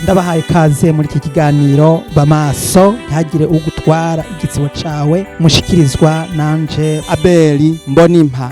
ndabahaye ikaze muri iki kiganiro Bamaso ntihagire ugutwara igitsibo cawe mushikirizwa nanje Abeli Mbonimpa.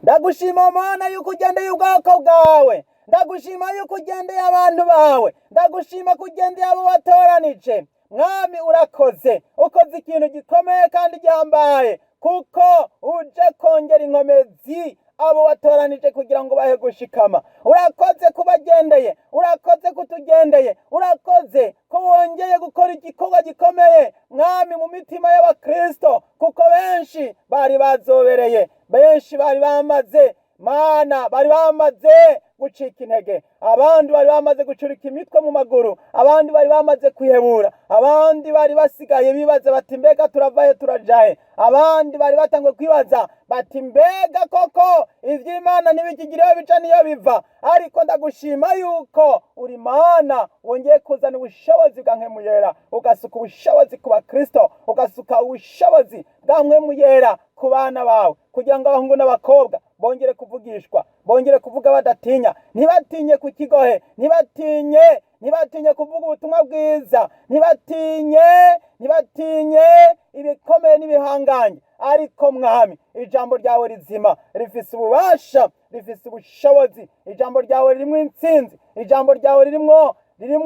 Ndagushima Mana yuko ugendeye ubwoko bwawe, ndagushima yuko ugendeye abantu bawe, ndagushima ko ugendeye abo watoranije. Mwami urakoze, ukoze ikintu gikomeye kandi gihambaye, kuko uje kongera inkomezi abo watoranije kugira ngo bahe gushikama. Urakoze kubagendeye, urakoze kutugendeye, urakoze ko wongeye gukora igikorwa gikomeye Mwami mu mitima y'abakristo, kuko benshi bari bazobereye, benshi bari bamaze Mana, bari bamaze gucika intege, abandi bari bamaze gucurika imitwe mu maguru, abandi bari bamaze kwihebura, abandi bari basigaye bibaza bati mbega turavahe turajahe, abandi bari batanguye kwibaza bati mbega koko ivy'Imana ntibikigireho bica niyo biva. Ariko ndagushima yuko uri Mana wongeye kuzana ubushobozi bwa Mpwemu Yera, ugasuka ubushobozi ku bakristo, ugasuka ubushobozi bwa Mpwemu Yera ku bana bawe, kugira ngo abahungu n'abakobwa bongere kuvugishwa, bongere kuvuga badatinya, ntibatinye ku kigohe, ntibatinye kuvuga ubutumwa bwiza, ntibatinye ibikomeye n'ibihanganye. Ariko Mwami, ijambo ryawe rizima, rifise ububasha, rifise ubushobozi, ijambo ryawe ririmwo intsinzi, ijambo ryawe ririmwo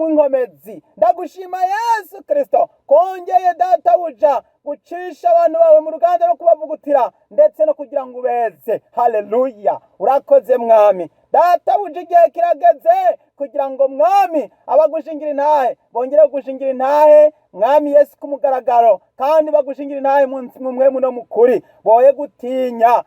inkomezi. Ndagushima Yesu Kristo kongeye databuja gucisha abantu bawe mu ruganda no kubavugutira ndetse no kugira ngo ubeze. Haleluya, urakoze Mwami. Databuja igihe kirageze kugira ngo Mwami abagushingira intahe bongere kugushingira intahe Mwami Yesu ku mugaragaro, kandi bagushingira intahe mu Mpwemu no mukuri, boye gutinya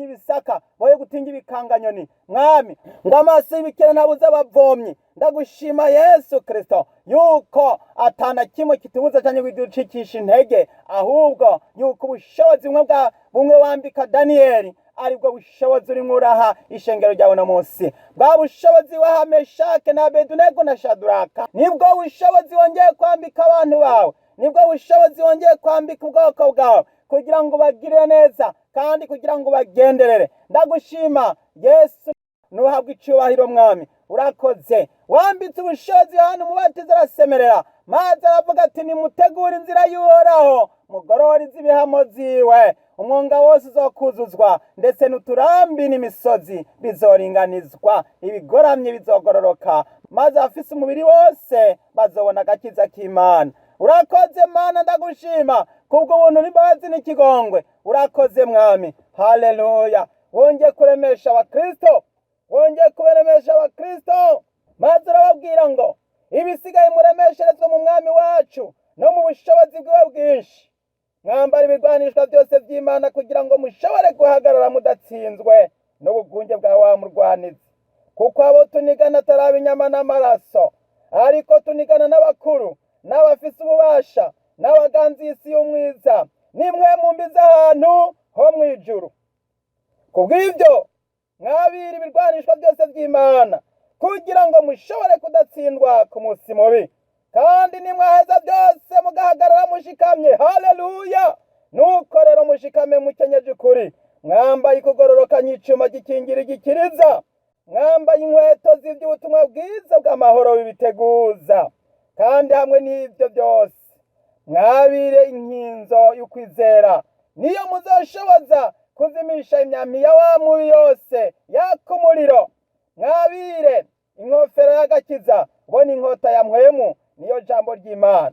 ibisaka, boye gutinya ibikanganyoni Mwami, ngo amaso y'ibikira ntabuze abavomyi. Ndagushima Yesu Kristo yuko atana kimwe kitubuza cyane biducikisha intege, ahubwo yuko ubushobozi bumwe wambika Daniyeli aribwo bushobozi urimwo uraha ishengero ryawe no munsi. Bwa bushobozi waha Meshake na Abedunego na Shaduraka, nibwo bushobozi wongeye kwambika abantu bawe, nibwo bushobozi wongeye kwambika ubwoko bwawe, kugira ngo bagire neza kandi kugira ngo bagenderere. Ndagushima Yesu, nuhabwe icubahiro Mwami. Urakoze, wambitse ubushobozi hano umubatiza arasemerera, maze aravuga ati nimutegure inzira y'Uhoraho, mugorore iz'ibihamo ziwe, umwonga wose uzokuzuzwa, ndetse n'uturambi n'imisozi bizoringanizwa, ibigoramye bizogororoka, maze abafise umubiri wose bazobona agakiza k'Imana. Urakoze Mana, ndagushima kubwo ubuntu n'imbabazi n'ikigongwe. Urakoze Mwami. Haleluya. Wongeye kuremesha abakristo, wongeye kuberemesha abakristo, maze urababwira ngo ibisigaye muremesherezwe mu Mwami wacu no mu bushobozi bwiwe bwinshi. Mwambara ibigwanishwa byose by'Imana kugira ngo mushobore guhagarara mudatsinzwe n'ubugunge bwa wa murwanizi. Kuko abo tunigana ataraba inyama n'amaraso, ariko tunigana n'abakuru, n'abafise ububasha, n'abaganzi y'isi y'umwiza, nimwe mu mbi z'ahantu ho mw'ijuru. Kubw'ivyo mwabira ibirwanishwa byose by'Imana kugira ngo mushobore kudatsindwa ku munsi mubi, kandi nimwaheza byose mugahagarara mushikamye. Haleluya. Nuko rero mushikame mukenyeje ukuri, mwambaye kugororokanya icuma gikingira igikiriza, mwambaye inkweto z'ivy'ubutumwa bwiza bw'amahoro bibiteguza, kandi hamwe n'ivyo byose mwabire inkinzo y'ukwizera, niyo muzoshoboza kuzimisha imyambi ya wa mubi yose yaka umuriro. Mwabire inkofero y'agakiza, bona inkota ya Mpwemu, niyo jambo ry'Imana.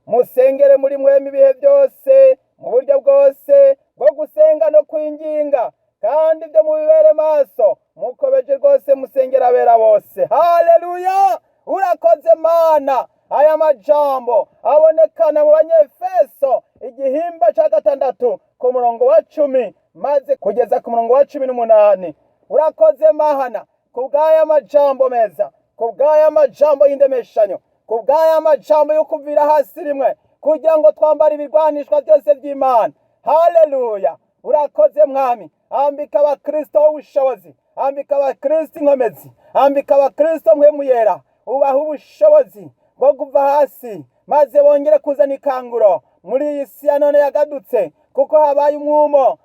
Musengere muri Mpwemu ibihe byose, mu buryo bwose bwo gusenga no kwinginga, kandi ibyo mubibere maso, mukobeje rwose musengera abera bose. Haleluya. Urakoze Mana. Aya majambo abonekana mu Banyefeso igihimba ca 6 ku murongo wa 10 maze kugeza ku murongo wa 18. Urakoze Mana kubw'aya majambo meza, kubw'aya majambo y'indemeshanyo, kubw'aya majambo yo kuvira hasi rimwe, kugira ngo twambare ibigwanishwa byose by'Imana. Haleluya. urakoze mwami. Ambika abakristo ubushobozi, ambika abakristo inkomezi, ambika abakristo mpwemu yera, ubaha ubushobozi bwo kuva hasi maze bongere kuzana ikanguro muri iyi si ya none yagadutse, kuko habaye umwumo,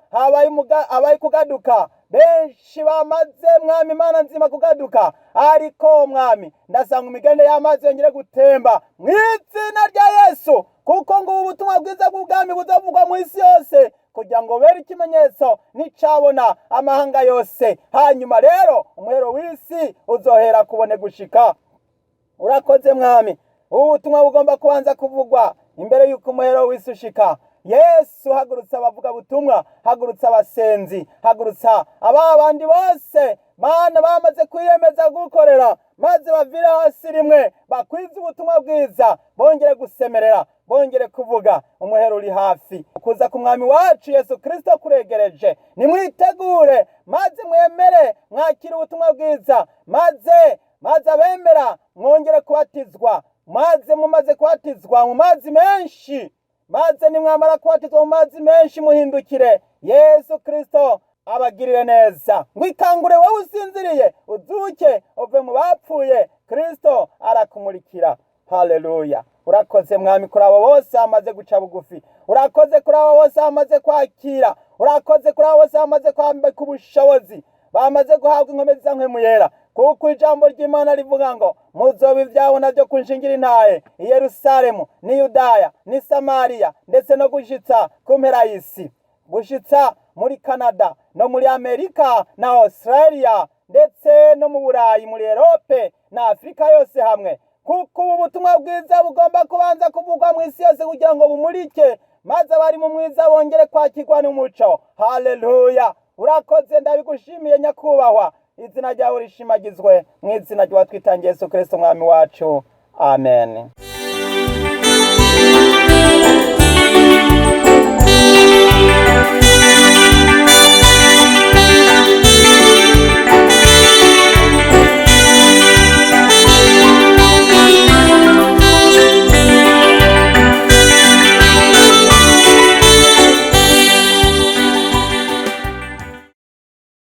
habaye kugaduka. Benshi bamaze mwami Mana nzima kugaduka, ariko mwami ndasanga imigende y'amazi yongere gutemba mu izina rya Yesu, kuko ngo ubutumwa bwiza bw'ubwami buzavugwa mu isi yose, kugira ngo bere ikimenyetso nicabona amahanga yose. Hanyuma rero umuhero w'isi uzohera kubone gushika. Urakoze mwami, ubutumwa bugomba kubanza kuvugwa imbere y'uko umuhero w'isi ushika. Yesu, hagurutsa abavuga butumwa, hagurutsa abasenzi, hagurutsa abandi bose Mana bamaze kwiyemeza gukorera, maze bavira hasi rimwe bakwiza ubutumwa bwiza, bongere gusemerera, bongere kuvuga. Umuhero uri hafi, kuza ku Mwami wacu Yesu Kristo kuregereje. Nimwitegure maze mwemere mwakire ubutumwa bwiza, maze abemera mwongere kubatizwa, maze mumaze kubatizwa mu mazi menshi, maze nimwamara kubatizwa mu mazi menshi muhindukire. Yesu Kristo abagirire neza. Ngwikangure wowe usinziriye, uzuke uve mu bapfuye, Kristo arakumurikira. Haleluya. Urakoze mwami kuri abo bose bamaze guca bugufi, urakoze kuri abo bose bamaze kwakira, urakoze kuri abo bose bamaze kwambika ubushobozi, bamaze guhabwa inkomezi za mpwemu yera, kuko ijambo ry'Imana rivuga ngo muzoba ivyabo navyo kunshingira intahe i Yerusalemu ni Yudaya ni Samariya, ndetse no gushitsa ku mpera y'isi, gushitsa muri Canada no muri Amerika na Australia, ndetse no mu Burayi, muri Europe na Afrika yose hamwe. Kuko ubu butumwa bwiza bugomba kubanza kuvugwa mu isi yose kugira ngo bumurike, maze abari mu mwiza bongere kwakirwa n'umuco. Haleluya. Urakoze, ndabigushimiye nyakubahwa. Izina ryawe rishimagizwe mu izina ry'uwatwitangiye Yesu Kristo Umwami wacu. Amen.